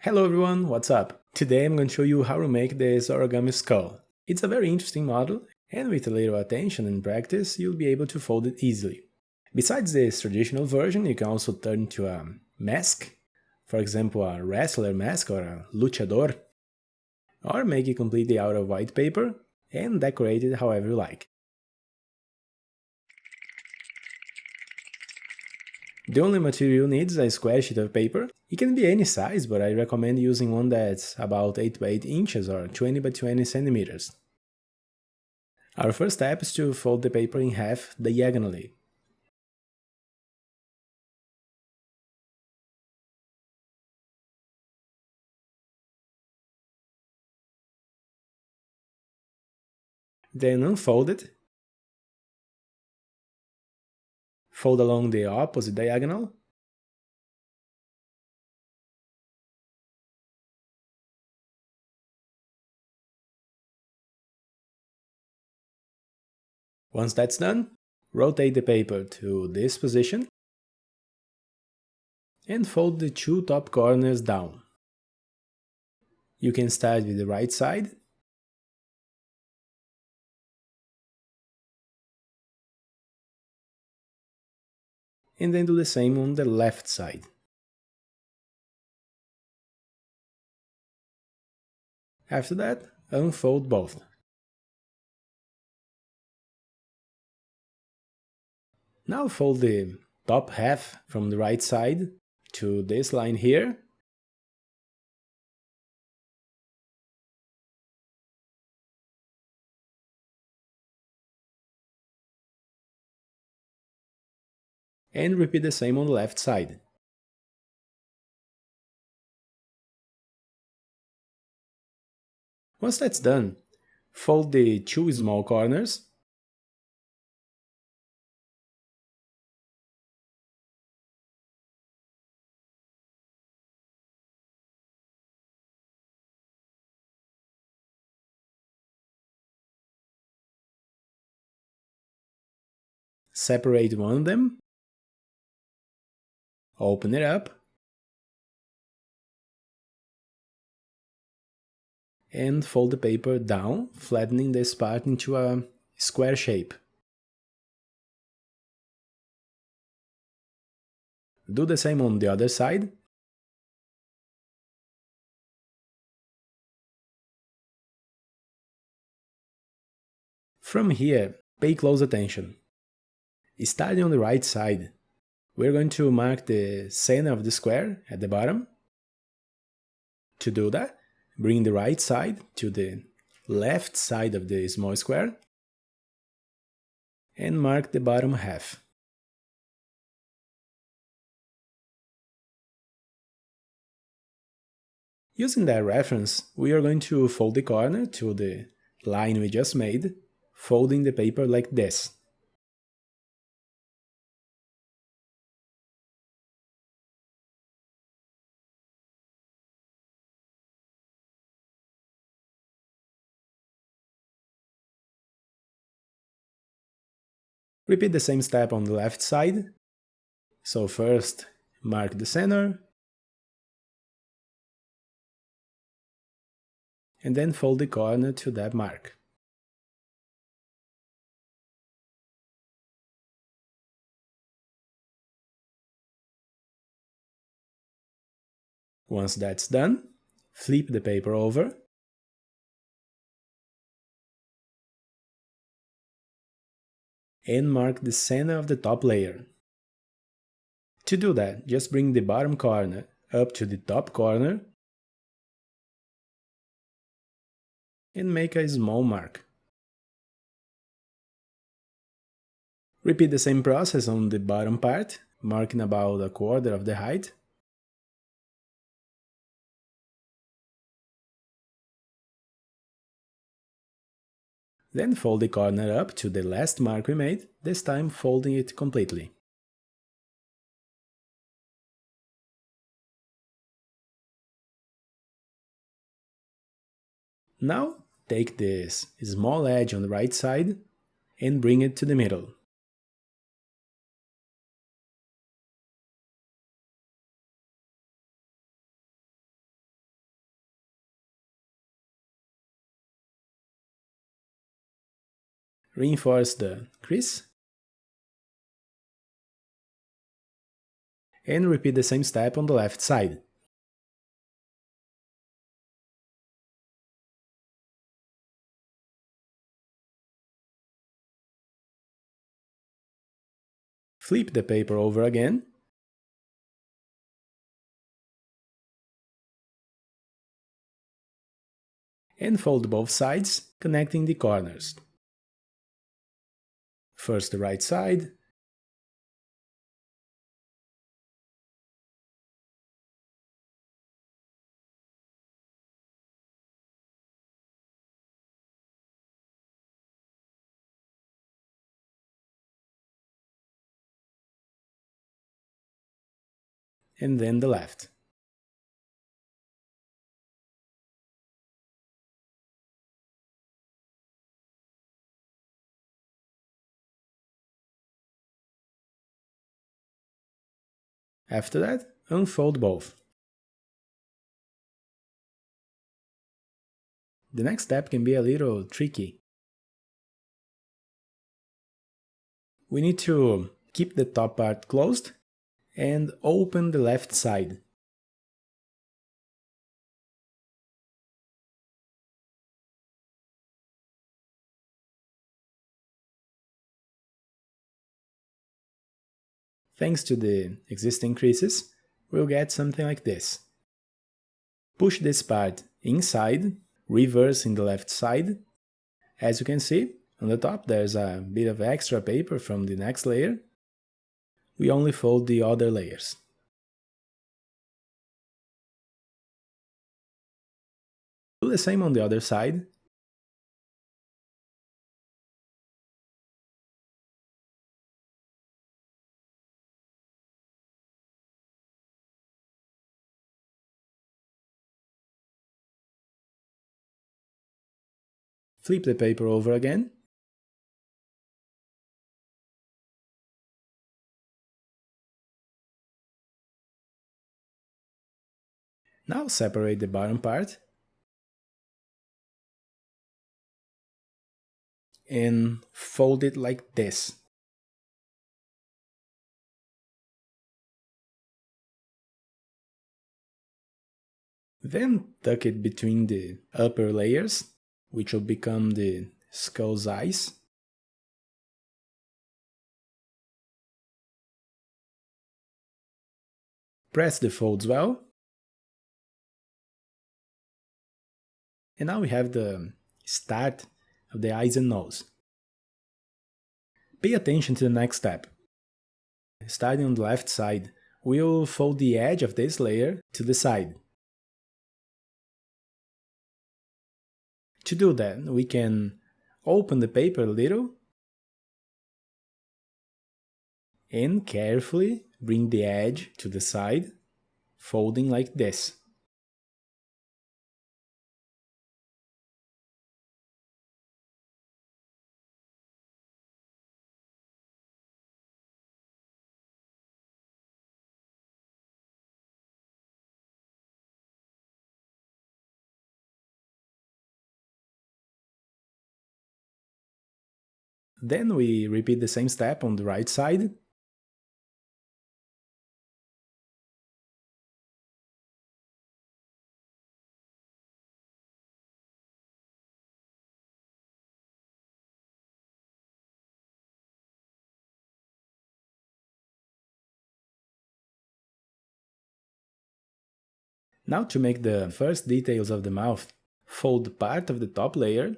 Hello everyone, what's up? Today I'm going to show you how to make this origami skull. It's a very interesting model, and with a little attention and practice you'll be able to fold it easily. Besides this traditional version, you can also turn into a mask, for example a wrestler mask or a luchador, or make it completely out of white paper and decorate it however you like. The only material you need is a square sheet of paper. It can be any size, but I recommend using one that's about 8 by 8 inches or 20 by 20 centimeters. Our first step is to fold the paper in half diagonally. Then unfold it. Fold along the opposite diagonal. Once that's done, rotate the paper to this position and fold the two top corners down. You can start with the right side and then do the same on the left side. After that, unfold both. Now fold the top half from the right side to this line here. And repeat the same on the left side. Once that's done, fold the two small corners separate one of them, open it up, and fold the paper down, flattening this part into a square shape. Do the same on the other side. From here, pay close attention. Starting on the right side, we're going to mark the center of the square at the bottom. To do that, bring the right side to the left side of the small square and mark the bottom half. Using that reference, we are going to fold the corner to the line we just made, folding the paper like this. Repeat the same step on the left side. So first, mark the center, and then fold the corner to that mark. Once that's done, flip the paper over and mark the center of the top layer. To do that, just bring the bottom corner up to the top corner and make a small mark. Repeat the same process on the bottom part, marking about a quarter of the height. Then fold the corner up to the last mark we made, this time folding it completely. Now, take this small edge on the right side and bring it to the middle. reinforce the crease, and repeat the same step on the left side. Flip the paper over again, and fold both sides, connecting the corners. First the right side, and then the left. After that, unfold both. The next step can be a little tricky. We need to keep the top part closed and open the left side. Thanks to the existing creases, we'll get something like this. Push this part inside, reversing the left side. As you can see, on the top there's a bit of extra paper from the next layer. We only fold the other layers. Do the same on the other side. Flip the paper over again. Now separate the bottom part and fold it like this. Then tuck it between the upper layers, which will become the skull's eyes. Press the folds well. And now we have the start of the eyes and nose. Pay attention to the next step. Starting on the left side, we'll fold the edge of this layer to the side. To do that, we can open the paper a little and carefully bring the edge to the side, folding like this. Then we repeat the same step on the right side. Now to make the first details of the mouth, fold part of the top layer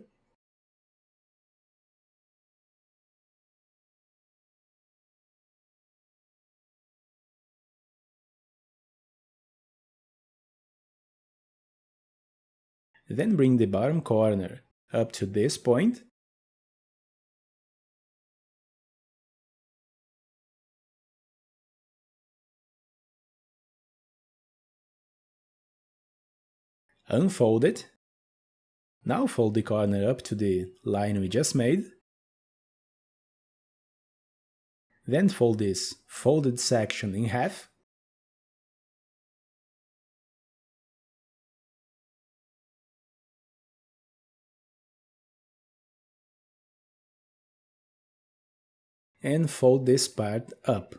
then bring the bottom corner up to this point. Unfold it. Now fold the corner up to the line we just made. Then fold this folded section in half. and fold this part up.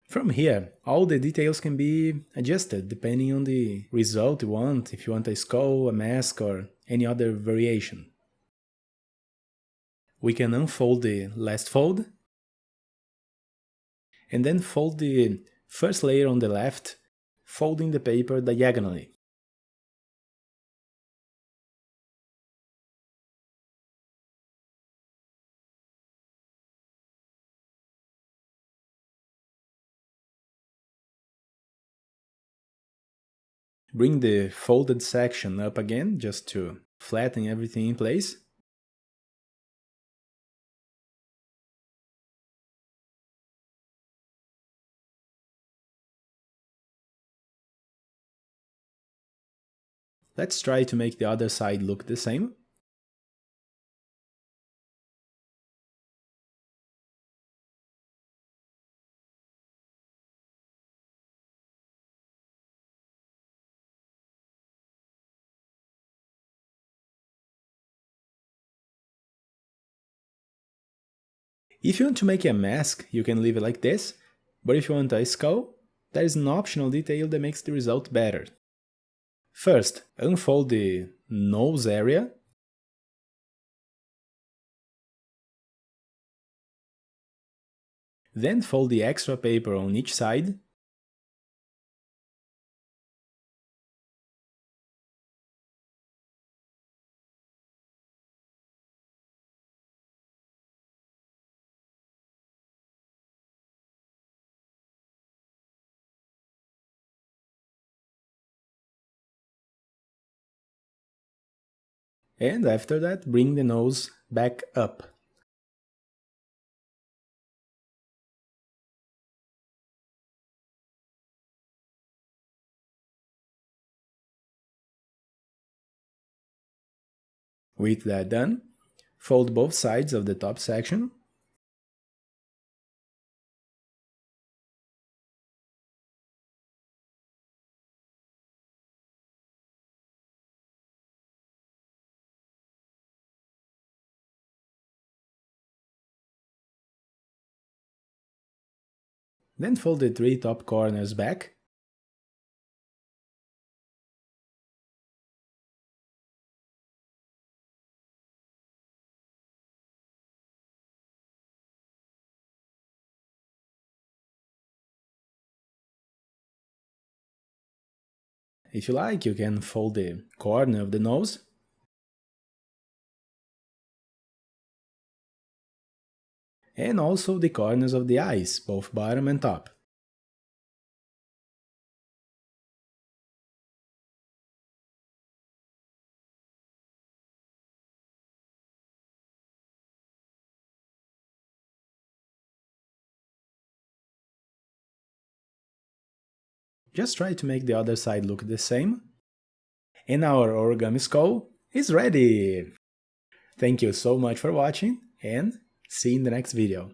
From here, all the details can be adjusted depending on the result you want, if you want a skull, a mask, or any other variation. We can unfold the last fold, and then fold the first layer on the left, folding the paper diagonally. Bring the folded section up again, just to flatten everything in place. Let's try to make the other side look the same. If you want to make a mask, you can leave it like this, but if you want a skull, there is an optional detail that makes the result better. First, unfold the nose area. Then fold the extra paper on each side. And after that, bring the nose back up. With that done, fold both sides of the top section. Then fold the three top corners back. If you like, you can fold the corner of the nose. And also the corners of the eyes, both bottom and top. Just try to make the other side look the same. And our origami skull is ready! Thank you so much for watching, and see you in the next video.